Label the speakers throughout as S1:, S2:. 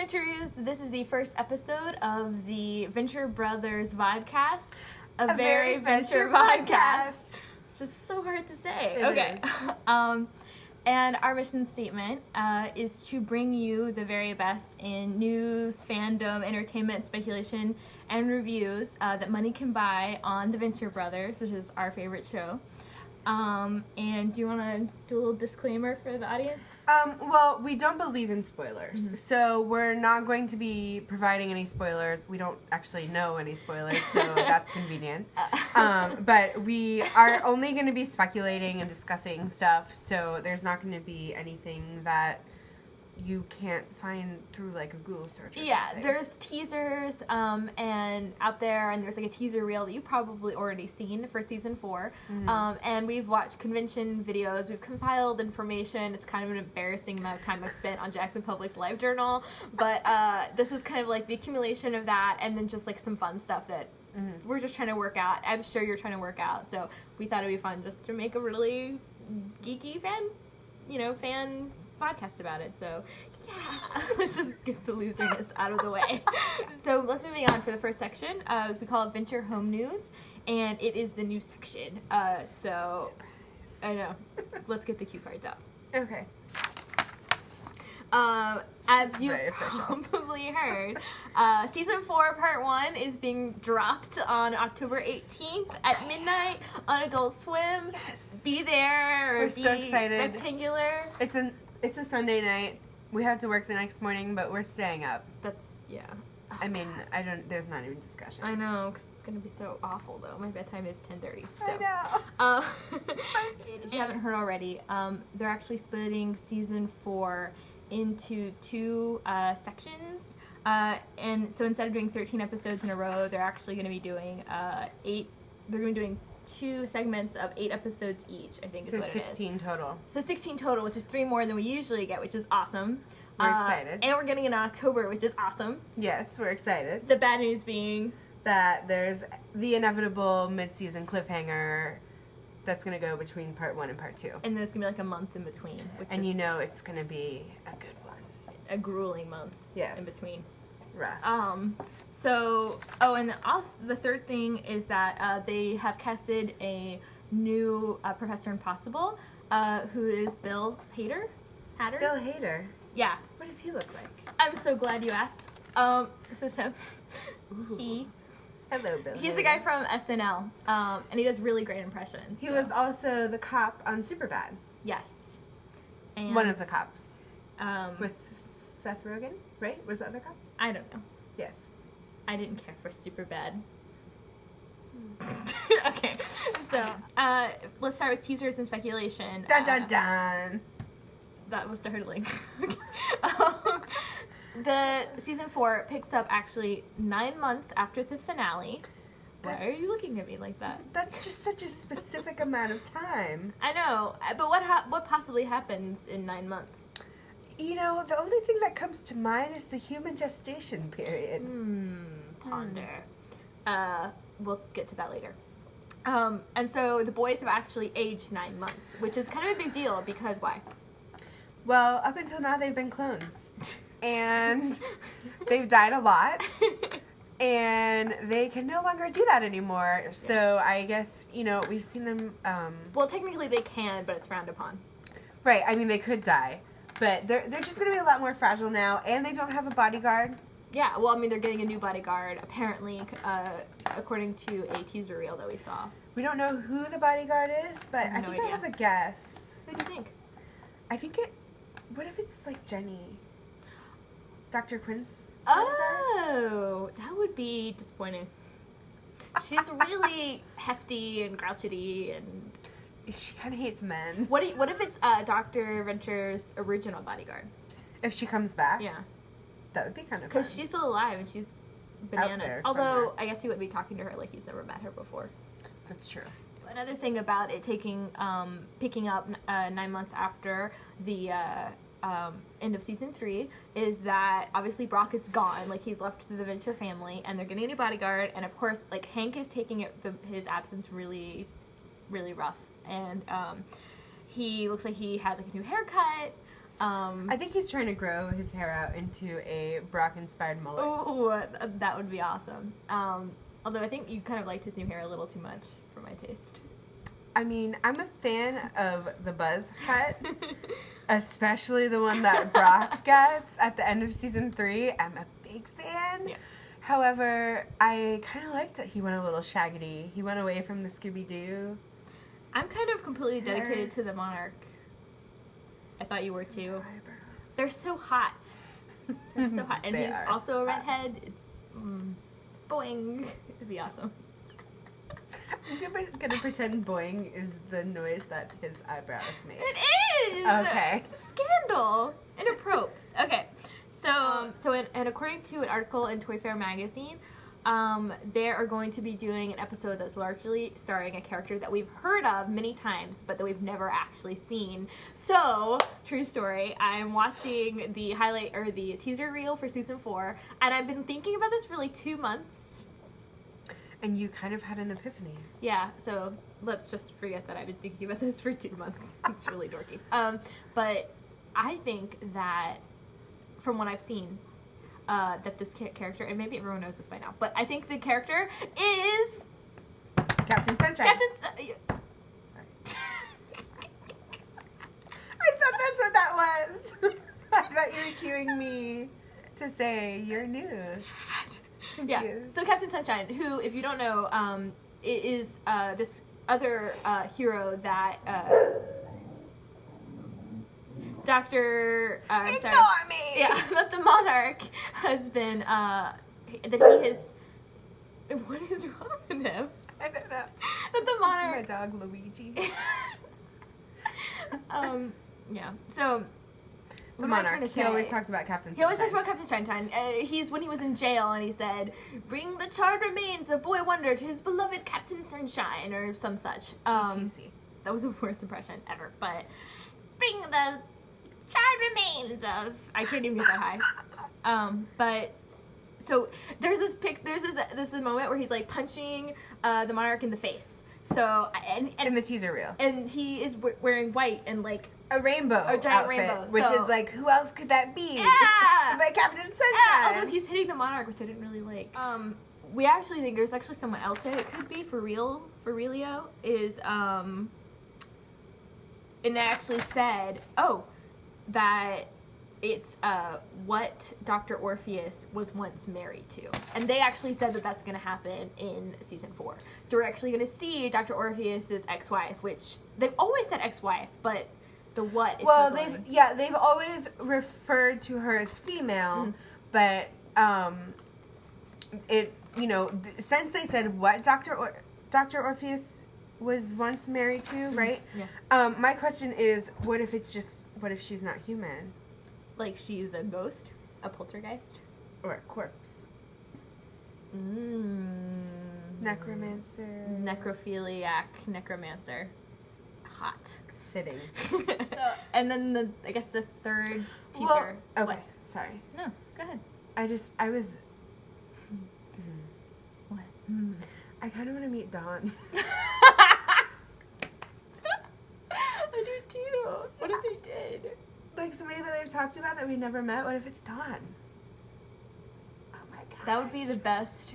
S1: Ventureers, this is the first episode of the Venture Brothers Vodcast.
S2: A Very Venture Vodcast.
S1: It's just so hard to say.
S2: It
S1: okay.
S2: is.
S1: And our mission statement is to bring you the very best in news, fandom, entertainment, speculation, and reviews that money can buy on the Venture Brothers, which is our favorite show. And do you want to do a little disclaimer for the audience?
S2: Well, we don't believe in spoilers, so we're not going to be providing any spoilers. We don't actually know any spoilers, so that's convenient. But we are only going to be speculating and discussing stuff, so there's not going to be anything that you can't find through like a Google search or something.
S1: There's teasers and out there, and there's like a teaser reel that you've probably already seen for season 4. And we've watched convention videos, we've compiled information. It's kind of an embarrassing amount of time I've spent on Jackson Publick's live journal, but this is kind of like the accumulation of that, and then just like some fun stuff that we're just trying to work out. I'm sure you're trying to work out, so we thought it'd be fun just to make a really geeky fan podcast about it. So yeah, let's just get the loserness out of the way. So let's move on for the first section. We call it Venture Home News, and it is the news section. So
S2: Surprise.
S1: I know. Let's get the cue cards out.
S2: Okay.
S1: As you probably heard, season 4 part 1 is being dropped on October 18th at midnight on Adult Swim.
S2: Yes.
S1: Be there or
S2: We're
S1: be
S2: so excited.
S1: rectangular.
S2: It's a Sunday night. We have to work the next morning, but we're staying up.
S1: That's, yeah.
S2: I mean, there's not even discussion.
S1: I know, because it's going to be so awful, though. My bedtime is 10:30. So.
S2: I know.
S1: If you haven't heard already, they're actually splitting season 4 into 2 sections. And so instead of doing 13 episodes in a row, they're actually going to be doing 8. They're going to be doing 2 segments of 8 episodes each, I think is what it is.
S2: So 16 total.
S1: So 16 total, which is 3 more than we usually get, which is awesome.
S2: We're excited.
S1: And we're getting it in October, which is awesome.
S2: Yes, we're excited.
S1: The bad news being
S2: that there's the inevitable mid-season cliffhanger that's going to go between part 1 and part 2.
S1: And then it's going to be like a month in between.
S2: And you know it's going to be a good one.
S1: A grueling month
S2: Yes.
S1: in between.
S2: Rough.
S1: And also the third thing is that they have casted a new Professor Impossible, who is Bill Hader.
S2: Bill Hader?
S1: Yeah.
S2: What does he look like?
S1: I'm so glad you asked. This is him.
S2: Ooh. Hello, Bill
S1: He's
S2: Hader.
S1: the guy from SNL, and he does really great impressions.
S2: He was also the cop on Superbad.
S1: Yes. And,
S2: One of the cops.
S1: with
S2: With Seth Rogen, right? Was that the cop?
S1: I don't know.
S2: Yes.
S1: I didn't care for Superbad. Okay, so let's start with teasers and speculation.
S2: Dun dun dun!
S1: That was startling. The season 4 picks up actually 9 months after the finale. Why are you looking at me like that?
S2: That's just such a specific amount of time.
S1: I know, but what possibly happens in 9 months?
S2: You know, the only thing that comes to mind is the human gestation period.
S1: Ponder. We'll get to that later. And so the boys have actually aged 9 months, which is kind of a big deal because why?
S2: Well, up until now they've been clones. And they've died a lot. And they can no longer do that anymore. Yeah. So I guess, we've seen them...
S1: Well, technically they can, but it's frowned upon.
S2: Right, I mean, they could die. But they're just going to be a lot more fragile now. And they don't have a bodyguard.
S1: Yeah, well, I mean, they're getting a new bodyguard, apparently, according to a teaser reel that we saw.
S2: We don't know who the bodyguard is, but I think I have a guess.
S1: Who do you think?
S2: I think what if it's like Jenny? Dr. Quinn's bodyguard?
S1: Oh, that would be disappointing. She's really hefty and grouchy, and...
S2: She kind of hates men.
S1: What if it's Dr. Venture's original bodyguard?
S2: If she comes back?
S1: Yeah.
S2: That would be kind of fun.
S1: Because she's still alive, and she's bananas.
S2: Out there
S1: Although,
S2: somewhere.
S1: I guess he wouldn't be talking to her like he's never met her before.
S2: That's true.
S1: Another thing about it picking up 9 months after the end of season 3 is that obviously Brock is gone, like he's left the Venture family, and they're getting a new bodyguard, and of course, like Hank is taking his absence really, really rough, and he looks like he has like a new haircut.
S2: I think he's trying to grow his hair out into a Brock-inspired mullet.
S1: Ooh, that would be awesome. Although I think you kind of liked his new hair a little too much for my taste.
S2: I mean, I'm a fan of the buzz cut, especially the one that Brock gets at the end of season 3. I'm a big fan.
S1: Yeah.
S2: However, I kind of liked that he went a little shaggy. He went away from the Scooby-Doo.
S1: I'm kind of completely dedicated to the Monarch. I thought you were too. They're so hot. They're so hot. And he's also a redhead. It's boing. It'd be awesome.
S2: I'm gonna pretend boing is the noise that his eyebrows make.
S1: It is!
S2: Okay.
S1: Scandal. Inappropriate. Okay. So and according to an article in Toy Fair magazine, they are going to be doing an episode that's largely starring a character that we've heard of many times, but that we've never actually seen. So, true story, I'm watching the highlight or the teaser reel for season 4, and I've been thinking about this for like 2 months.
S2: And you kind of had an epiphany.
S1: Yeah, so let's just forget that I've been thinking about this for 2 months. It's really dorky. But I think that from what I've seen, that this character, and maybe everyone knows this by now, but I think the character is
S2: Captain Sunshine.
S1: Sorry.
S2: I thought that's what that was. I thought you were cueing me to say your news.
S1: Yeah. So Captain Sunshine, who, if you don't know, is this other hero that Dr.
S2: Ignore me!
S1: Yeah, that the Monarch has been, that he has, what is wrong with him?
S2: I don't know.
S1: That the Monarch.
S2: My dog Luigi.
S1: Yeah. So
S2: the Monarch. He always talks about Captain Sunshine.
S1: He always talks about Captain Sunshine. He's when he was in jail and he said, "Bring the charred remains of Boy Wonder to his beloved Captain Sunshine," or some such.
S2: ETC.
S1: That was the worst impression ever. But bring the charred remains of. I can't even get that high. But so there's this moment where he's like punching the Monarch in the face. So and
S2: in the teaser reel,
S1: and he is wearing white and like
S2: a rainbow,
S1: a giant
S2: outfit,
S1: rainbow,
S2: which is like, who else could that be?
S1: Yeah,
S2: but Captain Sunshine.
S1: Although he's hitting the Monarch, which I didn't really like. We actually think there's actually someone else that it could be for realio is and they actually said that it's what Dr. Orpheus was once married to. And they actually said that that's going to happen in season 4. So we're actually going to see Dr. Orpheus's ex-wife, which they've always said ex-wife, but the what is puzzling.
S2: they've always referred to her as female, but since they said what Dr. Orpheus was once married to, right?
S1: Yeah.
S2: My question is, what if she's not human?
S1: Like she's a ghost? A poltergeist?
S2: Or a corpse?
S1: Mm.
S2: Necromancer.
S1: Necrophiliac necromancer. Hot.
S2: Fitting.
S1: And then I guess the third teaser.
S2: Well, okay,
S1: what?
S2: sorry.
S1: No, go ahead.
S2: I was...
S1: What?
S2: I kind of want to meet Dawn.
S1: I do too. What if they did?
S2: Like somebody that they've talked about that we never met. What if it's Dawn? Oh my gosh.
S1: That would be the best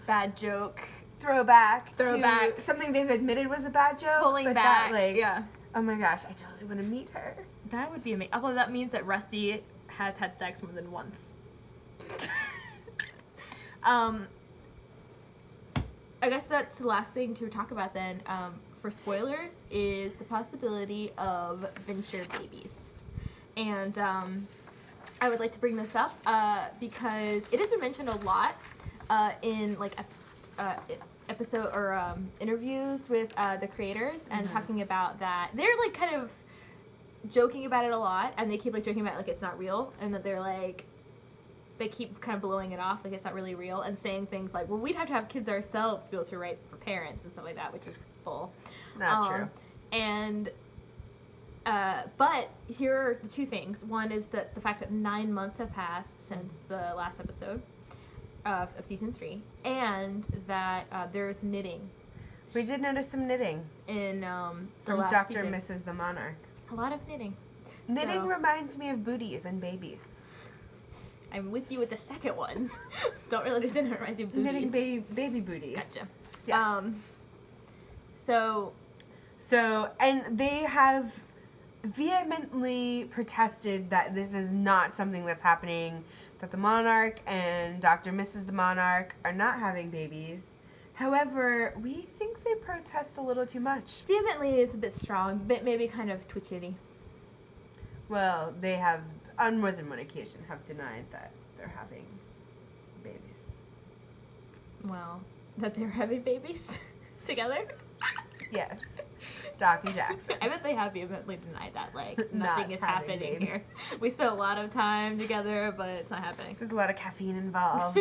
S1: bad joke.
S2: Throwback
S1: To
S2: something they've admitted was a bad joke.
S1: Pulling
S2: but
S1: back.
S2: That,
S1: yeah.
S2: Oh my gosh, I totally want to meet her.
S1: That would be amazing. Although that means that Rusty has had sex more than once. I guess that's the last thing to talk about then, for spoilers, is the possibility of venture babies. And I would like to bring this up because it has been mentioned a lot in like episode or interviews with the creators and talking about that. They're like kind of joking about it a lot, and they keep like joking about like it's not real, and that they're like they keep kind of blowing it off like it's not really real, and saying things like, well, we'd have to have kids ourselves to be able to write for parents and stuff like that, which is bull.
S2: Not true.
S1: And but here are the two things. One is that the fact that 9 months have passed since the last episode of season 3, and that there's knitting.
S2: We did notice some knitting
S1: in
S2: from
S1: last
S2: Dr.
S1: season.
S2: and Mrs. the Monarch.
S1: A lot of knitting.
S2: Knitting reminds me of booties and babies.
S1: I'm with you with the second one. Don't really understand how it reminds you of booties.
S2: Knitting baby booties.
S1: Gotcha.
S2: Yeah.
S1: So,
S2: and they have vehemently protested that this is not something that's happening, that the monarch and Dr. and Mrs. the Monarch are not having babies. However, we think they protest a little too much.
S1: Vehemently is a bit strong, but maybe kind of twitchy.
S2: Well, they have, on more than one occasion, have denied that they're having babies.
S1: Well, that they're having babies together?
S2: Yes. Doc and Jackson.
S1: I bet they have vehemently denied that. Like, nothing is happening here. We spent a lot of time together, but it's not happening.
S2: There's a lot of caffeine involved.